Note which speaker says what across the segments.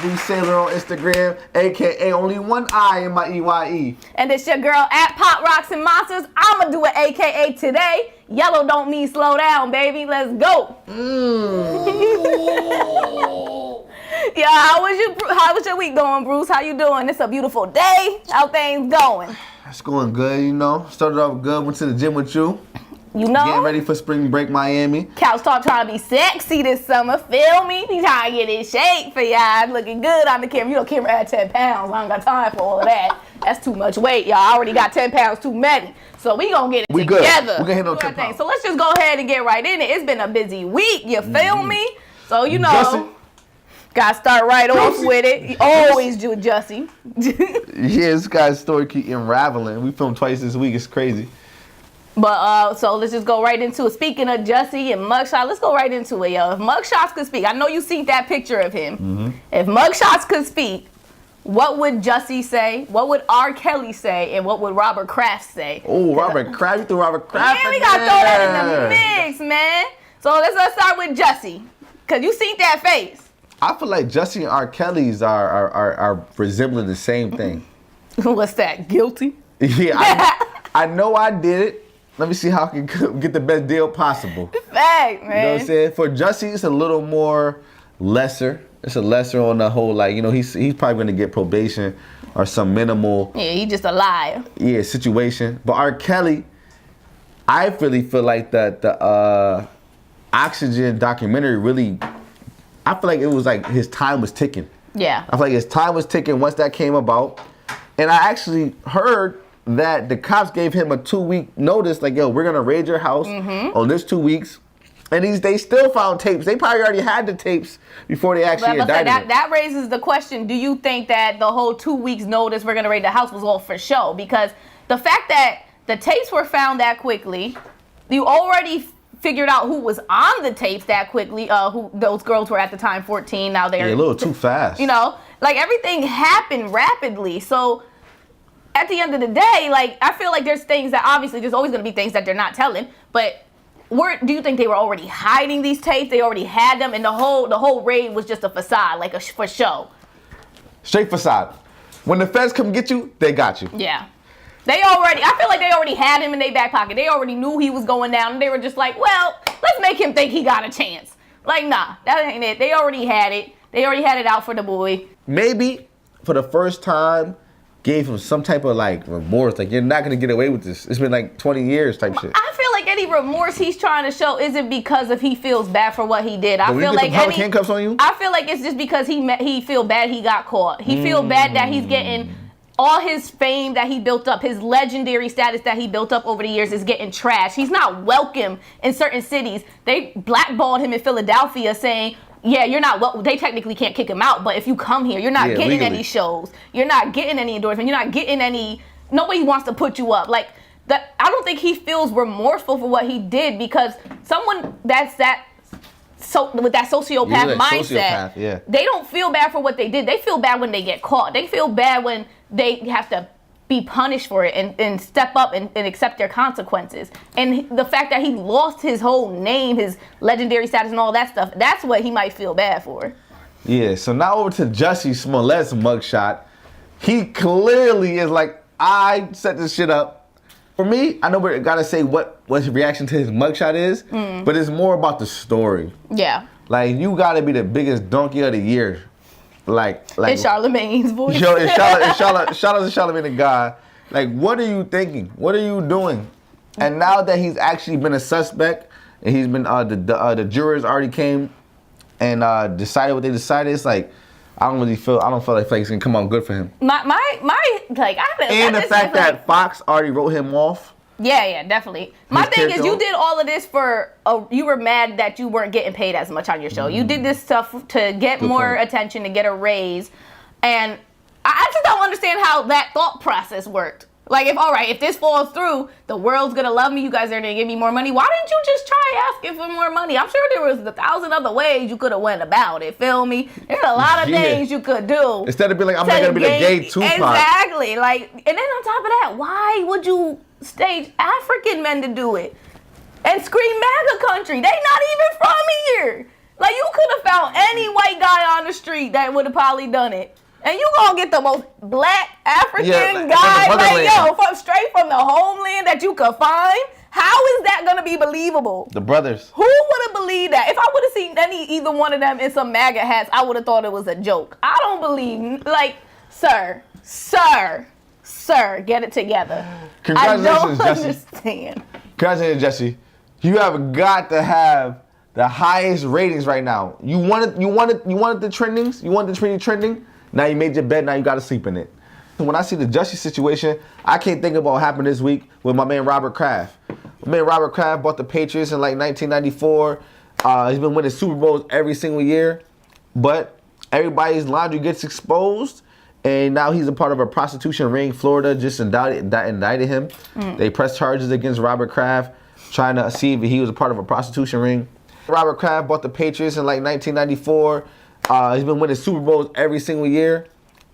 Speaker 1: V Sailor on Instagram, aka only one I in my EYE.
Speaker 2: And it's your girl at Pop Rocks and Monsters. I'ma do an AKA today. Yellow don't mean slow down, baby. Let's go. Yeah, how was your week going, Bruce? How you doing? It's a beautiful day. How things going?
Speaker 1: It's going good, you know. Started off good, went to the gym with you.
Speaker 2: You know?
Speaker 1: Getting ready for spring break Miami.
Speaker 2: Couchtalk trying to be sexy this summer, feel me? He trying to get in shape for y'all. Looking good on the camera. You know, camera had 10 pounds. I don't got time for all of that. That's too much weight, y'all. I already got 10 pounds too many. So we gonna get it together.
Speaker 1: Good. We gonna handle 10 pounds.
Speaker 2: So let's just go ahead and get right in it. It's been a busy week, you feel me? So, you know,
Speaker 1: Jussie.
Speaker 2: gotta start right off with it. You always do Jussie.
Speaker 1: Yeah, this guy's story keep unraveling. We filmed twice this week. It's crazy.
Speaker 2: But, so let's just go right into it. Speaking of Jussie and mugshot, let's go right into it, yo. If mugshots could speak, I know you seen that picture of him. If mugshots could speak, what would Jussie say? What would R. Kelly say? And what would Robert Kraft say?
Speaker 1: Oh, Robert Kraft. You threw Robert Kraft.
Speaker 2: Yeah, we gotta throw that in the mix, man. So let's start with Jussie. Cause you seen that face.
Speaker 1: I feel like Jussie and R. Kelly's are resembling the same thing.
Speaker 2: What's that? Guilty?
Speaker 1: Yeah, I know I did it. Let me see how I can get the best deal possible.
Speaker 2: Fact, man.
Speaker 1: You know what I'm saying? For Jussie, it's a little more lesser. It's a lesser on the whole, like, you know, he's probably going to get probation or some minimal.
Speaker 2: Yeah, he just a liar.
Speaker 1: Yeah, situation. But R. Kelly, I really feel like the Oxygen documentary really, I feel like it was like his time was ticking.
Speaker 2: Yeah.
Speaker 1: I feel like his time was ticking once that came about. And I actually heard that the cops gave him a 2-week notice, like, yo, we're going to raid your house on this 2 weeks. And they still found tapes. They probably already had the tapes before they actually indicted him.
Speaker 2: That raises the question, do you think that the whole 2 weeks notice we're going to raid the house was all for show? Because the fact that the tapes were found that quickly, you already figured out who was on the tapes that quickly, who those girls were at the time 14, now they're...
Speaker 1: Yeah, a little too fast.
Speaker 2: You know, like everything happened rapidly. So at the end of the day, like, I feel like there's things that obviously there's always going to be things that they're not telling, but do you think they were already hiding these tapes? They already had them, and the whole raid was just a facade, like for show.
Speaker 1: Straight facade. When the feds come get you, they got you.
Speaker 2: Yeah. I feel like they already had him in their back pocket. They already knew he was going down, and they were just like, well, let's make him think he got a chance. Like, nah, that ain't it. They already had it. They already had it out for the boy.
Speaker 1: Maybe for the first time, gave him some type of like remorse. Like, you're not gonna get away with this. It's been like 20 years type shit.
Speaker 2: I feel like any remorse he's trying to show isn't because of he feels bad for what he did. I feel like
Speaker 1: handcuffs on you?
Speaker 2: I feel like it's just because he feel bad he got caught. He feel bad that he's getting all his fame that he built up, his legendary status that he built up over the years is getting trashed. He's not welcome in certain cities. They blackballed him in Philadelphia saying, yeah, you're not well. They technically can't kick him out, but if you come here, you're not getting legally any shows. You're not getting any endorsement. You're not getting any. Nobody wants to put you up. Like that. I don't think he feels remorseful for what he did because someone with that sociopath mindset, they don't feel bad for what they did. They feel bad when they get caught. They feel bad when they have to be punished for it and step up and accept their consequences. And the fact that he lost his whole name, his legendary status and all that stuff, that's what he might feel bad for.
Speaker 1: Yeah, so now over to Jussie Smollett's mugshot. He clearly is like, I set this shit up. For me, I know we gotta say what his reaction to his mugshot is, but it's more about the story. Yeah. Like, you gotta be the biggest donkey of the year. Like
Speaker 2: in Charlamagne's voice.
Speaker 1: Shout out to Charlamagne the God. Like, what are you thinking? What are you doing? And now that he's actually been a suspect, and he's been the jurors already came and decided what they decided. It's like I don't feel like it's gonna come out good for him. And the fact that Fox already wrote him off.
Speaker 2: Yeah, definitely. My thing is, you did all of this you were mad that you weren't getting paid as much on your show. You did this stuff to get more attention, to get a raise. And I just don't understand how that thought process worked. Like, if this falls through, the world's going to love me, you guys are going to give me more money. Why didn't you just try asking for more money? I'm sure there was 1,000 other ways you could have went about it, feel me? There's a lot of things you could do.
Speaker 1: Instead of being like, I'm not going to be the gay Tupac.
Speaker 2: Exactly. Like, and then on top of that, why would you stage African men to do it? And scream MAGA country. They not even from here. Like, you could have found any white guy on the street that would have probably done it. And you gonna get the most black African guy, like, yo, straight from the homeland that you could find? How is that gonna be believable?
Speaker 1: The brothers.
Speaker 2: Who would have believed that? If I would have seen either one of them in some MAGA hats, I would have thought it was a joke. I don't believe, like, sir, get it together.
Speaker 1: Congratulations,
Speaker 2: I don't
Speaker 1: Jesse.
Speaker 2: understand.
Speaker 1: Congratulations, Jesse. You have got to have the highest ratings right now. You wanted the trendings. You wanted the trending. Now you made your bed. Now you got to sleep in it. When I see the Jesse situation, I can't think about what happened this week with my man Robert Kraft. My man Robert Kraft bought the Patriots in like 1994. He's been winning Super Bowls every single year, but everybody's laundry gets exposed, and now he's a part of a prostitution ring. Florida just indicted him. They pressed charges against Robert Kraft, trying to see if he was a part of a prostitution ring. Robert Kraft bought the Patriots in like 1994. He's been winning Super Bowls every single year,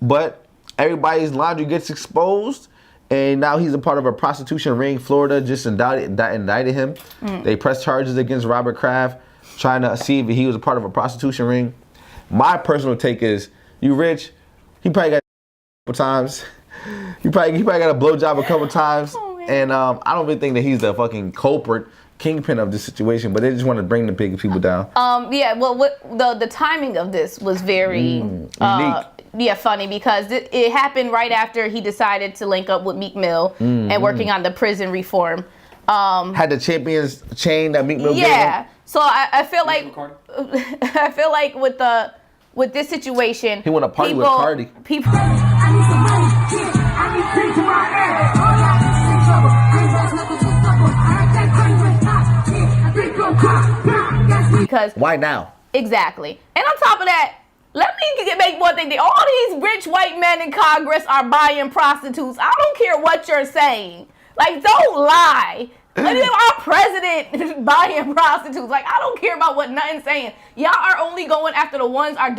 Speaker 1: but everybody's laundry gets exposed, and now he's a part of a prostitution ring. Florida just indicted him. They pressed charges against Robert Kraft, trying to see if he was a part of a prostitution ring. My personal take is, you rich, he probably got a couple times. He probably got a blowjob a couple times. And I don't really think that he's the fucking culprit, kingpin of this situation, but they just want to bring the big people down.
Speaker 2: Yeah, well, the timing of this was very
Speaker 1: unique.
Speaker 2: Funny, because it happened right after he decided to link up with Meek Mill and working on the prison reform.
Speaker 1: Had the champions chain that Meek Mill gave him.
Speaker 2: Yeah, so I feel like with this situation,
Speaker 1: he want to party with Cardi.
Speaker 2: People. Because
Speaker 1: why now?
Speaker 2: Exactly. And on top of that, let me make one thing. All these rich white men in Congress are buying prostitutes. I don't care what you're saying. Like, don't lie. Like, our president is buying prostitutes. Like, I don't care about what nothing's saying. Y'all are only going after the ones that are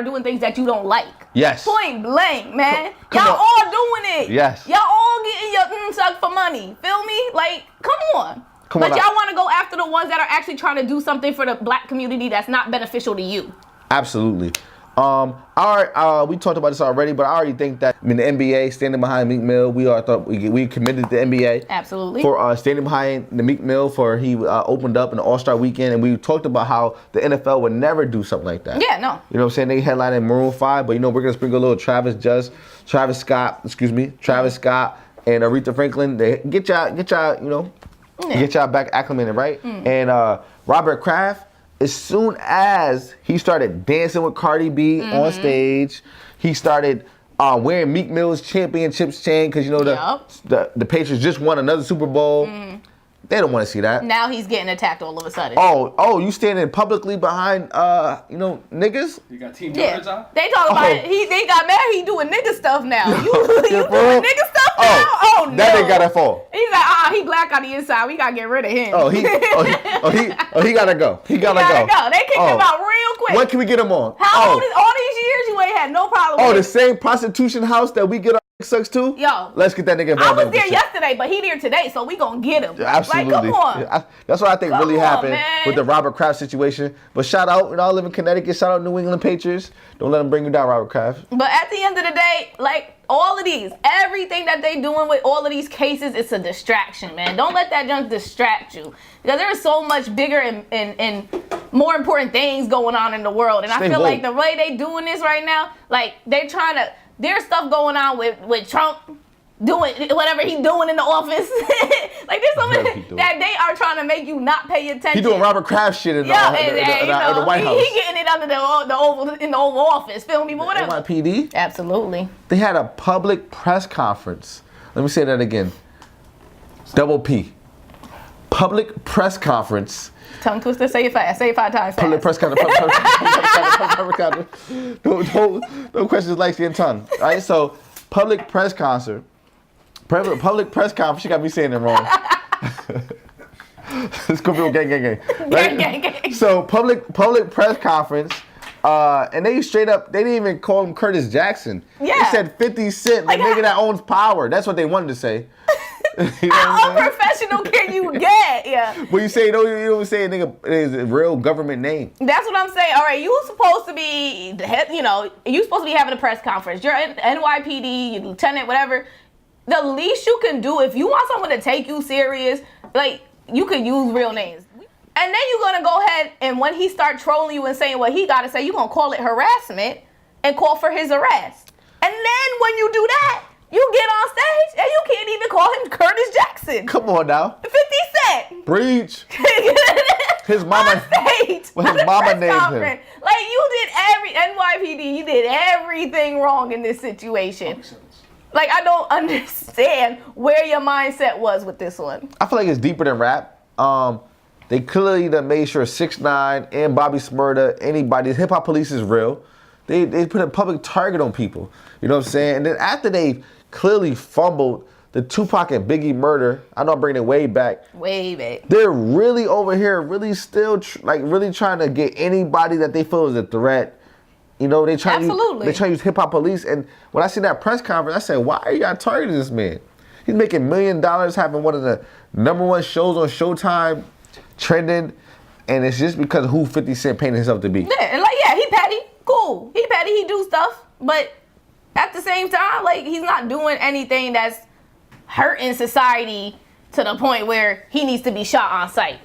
Speaker 2: doing things that you don't like.
Speaker 1: Yes.
Speaker 2: Point blank, man. Y'all all doing it.
Speaker 1: Yes.
Speaker 2: Y'all all getting your suck for money. Feel me? Like, come on. But y'all want to go after the ones that are actually trying to do something for the black community that's not beneficial to you.
Speaker 1: Absolutely. All right, we talked about this already, but I already think that, the NBA standing behind Meek Mill, we committed the NBA.
Speaker 2: Absolutely.
Speaker 1: For standing behind the Meek Mill, for he opened up an All-Star weekend, and we talked about how the NFL would never do something like that.
Speaker 2: Yeah, no.
Speaker 1: You know what I'm saying? They headlined in Maroon 5, but we're gonna sprinkle a little Travis Scott, and Aretha Franklin. They get y'all back acclimated, right? And Robert Kraft, as soon as he started dancing with Cardi B on stage, he started wearing Meek Mill's championships chain, because the Patriots just won another Super Bowl. They don't want to see that.
Speaker 2: Now he's getting attacked all of a sudden.
Speaker 1: Oh, you standing publicly behind niggas?
Speaker 3: You got Team George out?
Speaker 2: They talk about it. They got mad. He doing nigga stuff now. You doing nigga stuff now? Oh no.
Speaker 1: That ain't got that fall.
Speaker 2: He's like, he black on the inside. We gotta get rid of him.
Speaker 1: He gotta go. He gotta go.
Speaker 2: They kicked him out real quick.
Speaker 1: When can we get him on?
Speaker 2: How old is all these years? You ain't had no problem with
Speaker 1: the
Speaker 2: it.
Speaker 1: same prostitution house that we get our sucks to?
Speaker 2: Yo.
Speaker 1: Let's get that nigga involved.
Speaker 2: I was there yesterday, but he there today, so we gonna get him.
Speaker 1: Absolutely.
Speaker 2: Like, come on.
Speaker 1: That's what I think really happened with the Robert Kraft situation. But shout out, I live in Connecticut. Shout out New England Patriots. Don't let them bring you down, Robert Kraft.
Speaker 2: But at the end of the day, like, all of these, everything that they doing with all of these cases, it's a distraction, man. Don't let that junk distract you. Because there's so much bigger and more important things going on in the world. And I feel like the way they doing this right now, like, there's stuff going on with Trump doing whatever he's doing in the office. Like, there's something that they are trying to make you not pay attention.
Speaker 1: He doing Robert Kraft shit in the White House.
Speaker 2: He getting it under the Oval Office. Feel me? But whatever.
Speaker 1: NYPD?
Speaker 2: Absolutely.
Speaker 1: They had a public press conference. Let me say that again. Double P. Public press conference.
Speaker 2: Tongue twister. Say it fast. Say it 5 times fast.
Speaker 1: Public press conference. Don't question his light skin tongue. All right, so public press concert. Public press conference. She got me saying it wrong. It's Scorpio gang. Right? Gang. So public press conference. And they straight up, they didn't even call him Curtis Jackson.
Speaker 2: Yeah.
Speaker 1: They said 50 Cent, the nigga that owns power. That's what they wanted to say. You know
Speaker 2: How
Speaker 1: what I'm
Speaker 2: unprofessional can you get? Yeah.
Speaker 1: But you say, you don't say a nigga is a real government name.
Speaker 2: That's what I'm saying. All right, you supposed to be the head, you supposed to be having a press conference. You're NYPD, you're lieutenant, whatever. The least you can do, if you want someone to take you serious, like, you could use real names. And then you're gonna go ahead and when he start trolling you and saying what he gotta say, you're gonna call it harassment and call for his arrest. And then when you do that, you get on stage and you can't even call him Curtis Jackson.
Speaker 1: Come on now.
Speaker 2: 50 Cent.
Speaker 1: Breach. His mama.
Speaker 2: On stage.
Speaker 1: Well, his mama named him.
Speaker 2: Like, you did NYPD, you did everything wrong in this situation. Like, I don't understand where your mindset was with this one.
Speaker 1: I feel like it's deeper than rap. They clearly done made sure 6ix9ine and Bobby Shmurda, anybody, hip hop police is real. They put a public target on people. You know what I'm saying? And then after they clearly fumbled the Tupac and Biggie murder, I know I'm bringing it way back.
Speaker 2: Way back.
Speaker 1: They're really over here, really still, really trying to get anybody that they feel is a threat. You know, they try to use hip hop police. And when I see that press conference, I said, why are y'all targeting this man? He's making $1 million, having one of the #1 shows on Showtime, trending, and it's just because of who 50 Cent painted himself to be.
Speaker 2: Yeah, and like, yeah, he petty, cool. He petty, he do stuff, but at the same time, like, he's not doing anything that's hurting society to the point where he needs to be shot on sight.